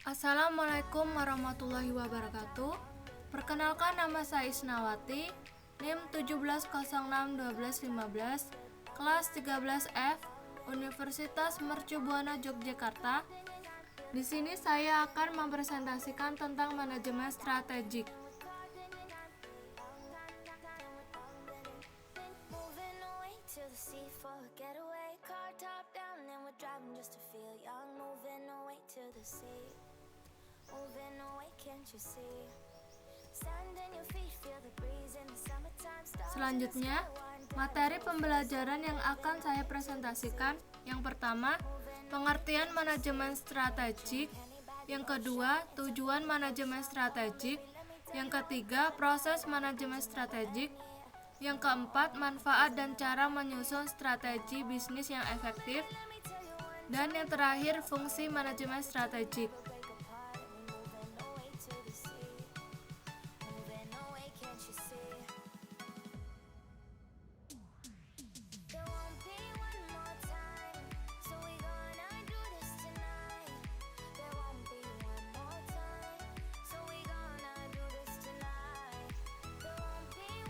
Assalamualaikum warahmatullahi wabarakatuh. Perkenalkan, nama saya Isnawati, NIM 17061215, kelas 13F, Universitas Mercu Buana Yogyakarta. Di sini saya akan mempresentasikan tentang manajemen strategik. Selanjutnya, materi pembelajaran yang akan saya presentasikan. Yang pertama, pengertian manajemen strategik. Yang kedua, tujuan manajemen strategik. Yang ketiga, proses manajemen strategik. Yang keempat, manfaat dan cara menyusun strategi bisnis yang efektif. Dan yang terakhir, fungsi manajemen strategik.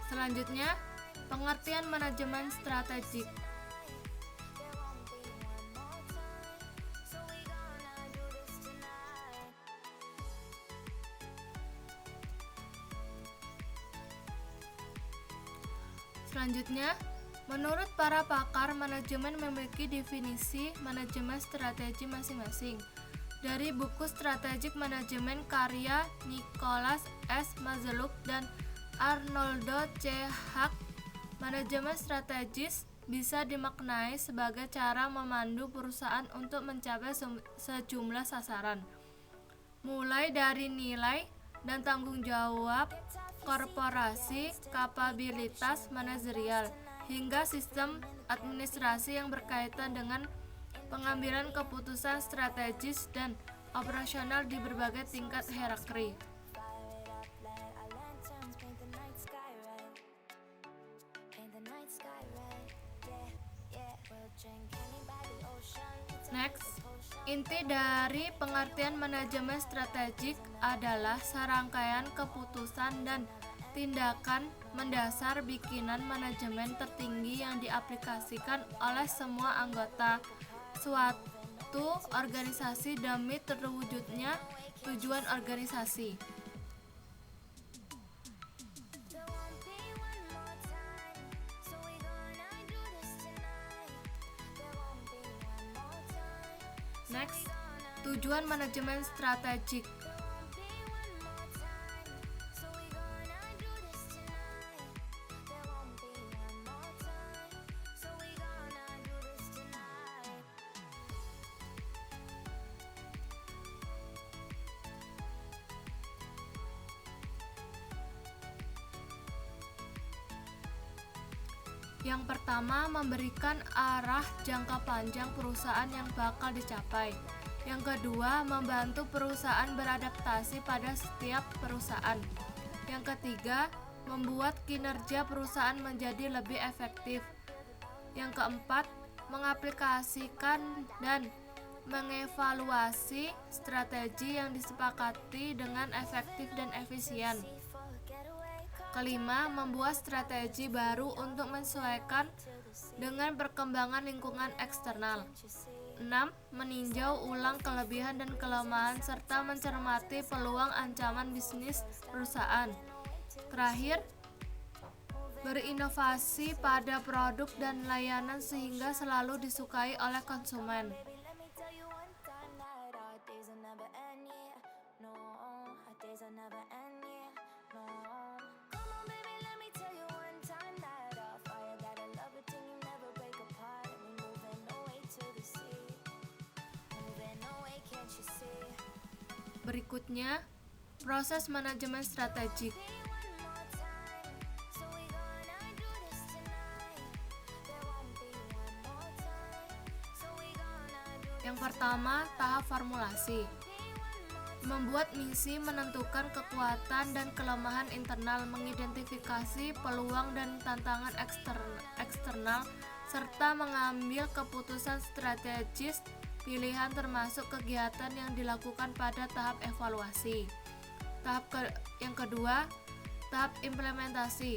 Selanjutnya, pengertian manajemen strategik. Selanjutnya, menurut para pakar manajemen memiliki definisi manajemen strategi masing-masing. Dari buku Strategic Management karya Nicholas S. Masluk dan Arnoldo C. Haq, manajemen strategis bisa dimaknai sebagai cara memandu perusahaan untuk mencapai sejumlah sasaran, mulai dari nilai dan tanggung jawab korporasi, kapabilitas manajerial, hingga sistem administrasi yang berkaitan dengan pengambilan keputusan strategis dan operasional di berbagai tingkat hierarki. Next, inti dari pengertian manajemen strategik adalah serangkaian keputusan dan tindakan mendasar bikinan manajemen tertinggi yang diaplikasikan oleh semua anggota suatu organisasi demi terwujudnya tujuan organisasi. Next, tujuan manajemen strategik. Yang pertama, memberikan arah jangka panjang perusahaan yang bakal dicapai. Yang kedua, membantu perusahaan beradaptasi pada setiap perusahaan. Yang ketiga, membuat kinerja perusahaan menjadi lebih efektif. Yang keempat, mengaplikasikan dan mengevaluasi strategi yang disepakati dengan efektif dan efisien. Kelima, membuat strategi baru untuk menyesuaikan dengan perkembangan lingkungan eksternal. 6. Meninjau ulang kelebihan dan kelemahan serta mencermati peluang ancaman bisnis perusahaan. Terakhir, berinovasi pada produk dan layanan sehingga selalu disukai oleh konsumen. Berikutnya, proses manajemen strategik. Yang pertama, tahap formulasi. Membuat misi, menentukan kekuatan dan kelemahan internal, mengidentifikasi peluang dan tantangan eksternal, serta mengambil keputusan strategis pilihan termasuk kegiatan yang dilakukan pada tahap evaluasi. Yang kedua, tahap implementasi.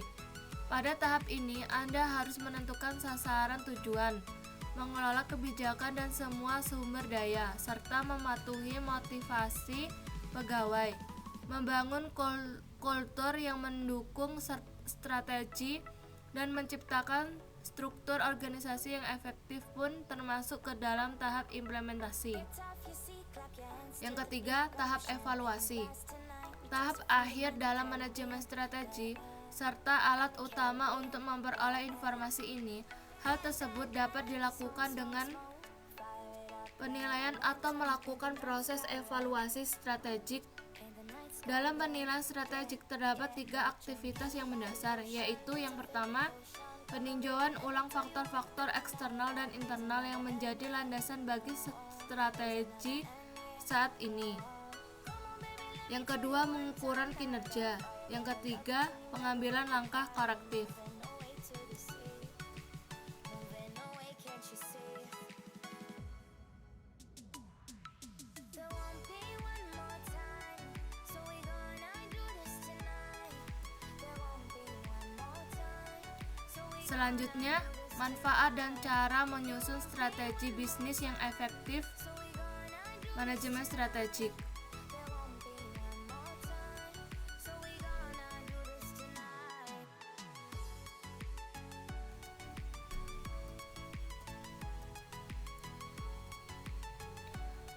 Pada tahap ini, Anda harus menentukan sasaran tujuan, mengelola kebijakan dan semua sumber daya, serta mematuhi motivasi pegawai, membangun kultur yang mendukung strategi, dan menciptakan struktur organisasi yang efektif pun termasuk ke dalam tahap implementasi. Yang ketiga, tahap evaluasi. Tahap akhir dalam manajemen strategi serta alat utama untuk memperoleh informasi ini. Hal tersebut dapat dilakukan dengan penilaian atau melakukan proses evaluasi strategik. Dalam penilaian strategik terdapat 3 aktivitas yang mendasar, yaitu yang pertama, peninjauan ulang faktor-faktor eksternal dan internal yang menjadi landasan bagi strategi saat ini. Yang kedua, pengukuran kinerja. Yang ketiga, pengambilan langkah korektif. Selanjutnya, manfaat dan cara menyusun strategi bisnis yang efektif. Manajemen strategik.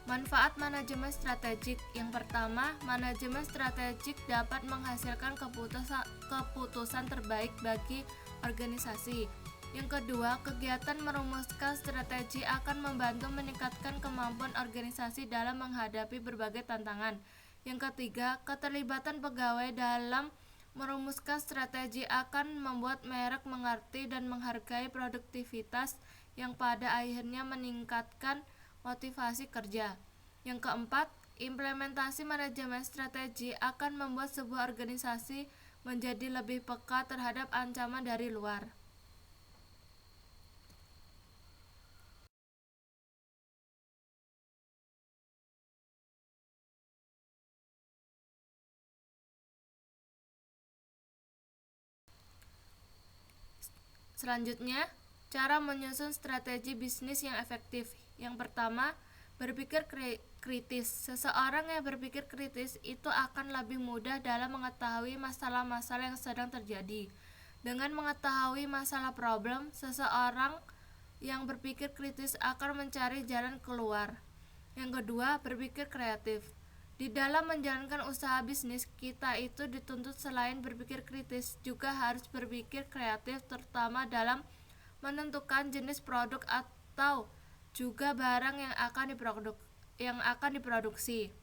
Manfaat manajemen strategik. Yang pertama, manajemen strategik dapat menghasilkan keputusan terbaik bagi organisasi. Yang kedua, kegiatan merumuskan strategi akan membantu meningkatkan kemampuan organisasi dalam menghadapi berbagai tantangan. Yang ketiga, keterlibatan pegawai dalam merumuskan strategi akan membuat merek mengerti dan menghargai produktivitas yang pada akhirnya meningkatkan motivasi kerja. Yang keempat, implementasi manajemen strategi akan membuat sebuah organisasi menjadi lebih peka terhadap ancaman dari luar. Selanjutnya, cara menyusun strategi bisnis yang efektif. Yang pertama, berpikir kritis. Seseorang yang berpikir kritis itu akan lebih mudah dalam mengetahui masalah-masalah yang sedang terjadi. Dengan mengetahui masalah problem, seseorang yang berpikir kritis akan mencari jalan keluar. Yang kedua, berpikir kreatif. Di dalam menjalankan usaha bisnis, kita itu dituntut selain berpikir kritis, juga harus berpikir kreatif, terutama dalam menentukan jenis produk atau juga barang yang akan diproduksi.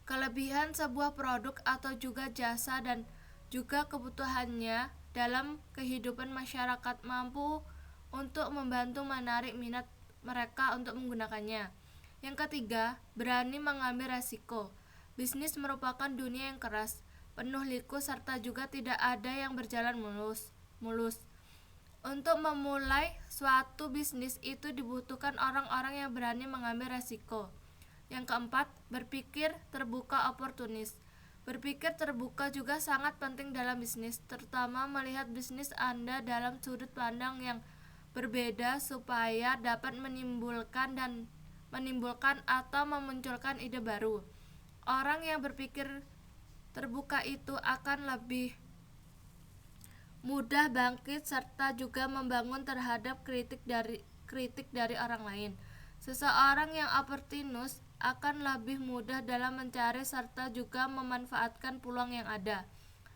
Kelebihan sebuah produk atau juga jasa dan juga kebutuhannya dalam kehidupan masyarakat mampu untuk membantu menarik minat mereka untuk menggunakannya. Yang ketiga, berani mengambil resiko. Bisnis merupakan dunia yang keras, penuh liku serta juga tidak ada yang berjalan mulus. Untuk memulai suatu bisnis itu dibutuhkan orang-orang yang berani mengambil resiko. Yang keempat, berpikir terbuka oportunis. Berpikir terbuka juga sangat penting dalam bisnis, terutama melihat bisnis Anda dalam sudut pandang yang berbeda supaya dapat menimbulkan atau memunculkan ide baru. Orang yang berpikir terbuka itu akan lebih mudah bangkit serta juga membangun terhadap kritik dari orang lain. Seseorang yang oportunis akan lebih mudah dalam mencari serta juga memanfaatkan peluang yang ada.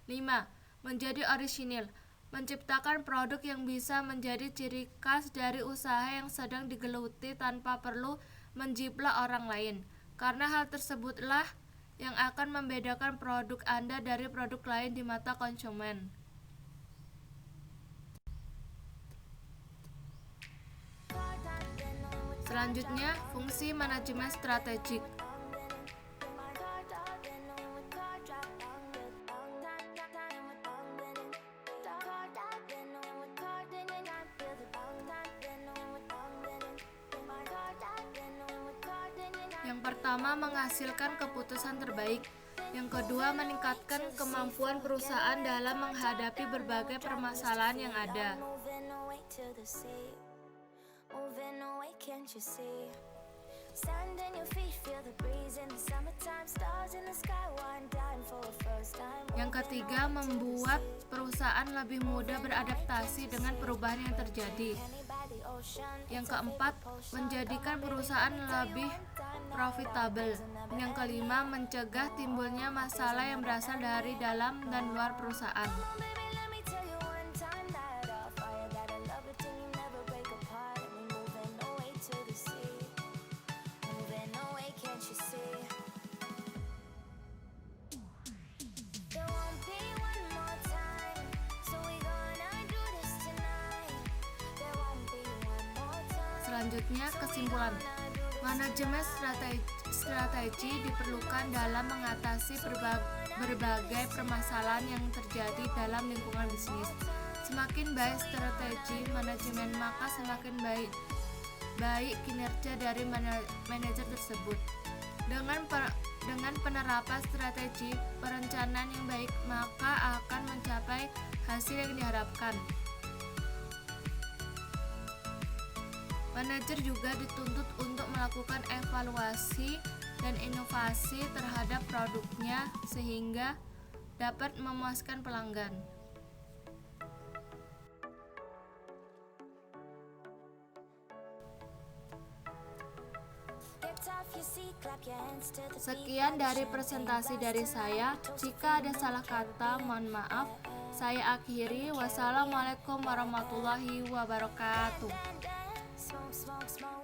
5. Menjadi orisinil. Menciptakan produk yang bisa menjadi ciri khas dari usaha yang sedang digeluti tanpa perlu menjiplak orang lain. Karena hal tersebutlah yang akan membedakan produk Anda dari produk lain di mata konsumen. Selanjutnya, fungsi manajemen strategik. pertama, menghasilkan keputusan terbaik. Yang kedua, meningkatkan kemampuan perusahaan dalam menghadapi berbagai permasalahan yang ada. Yang ketiga, membuat perusahaan lebih mudah beradaptasi dengan perubahan yang terjadi. Yang keempat, menjadikan perusahaan lebih profitable. Yang kelima, mencegah timbulnya masalah yang berasal dari dalam dan luar perusahaan. Selanjutnya, kesimpulan. Manajemen strategi diperlukan dalam mengatasi berbagai permasalahan yang terjadi dalam lingkungan bisnis. Semakin baik strategi manajemen, maka semakin baik kinerja dari manajer tersebut. Dengan penerapan strategi perencanaan yang baik, maka akan mencapai hasil yang diharapkan. Manajer juga dituntut untuk melakukan evaluasi dan inovasi terhadap produknya sehingga dapat memuaskan pelanggan. Sekian dari presentasi dari saya. Jika ada salah kata, mohon maaf. Saya akhiri. Wassalamualaikum warahmatullahi wabarakatuh. Smoke, smoke, smoke.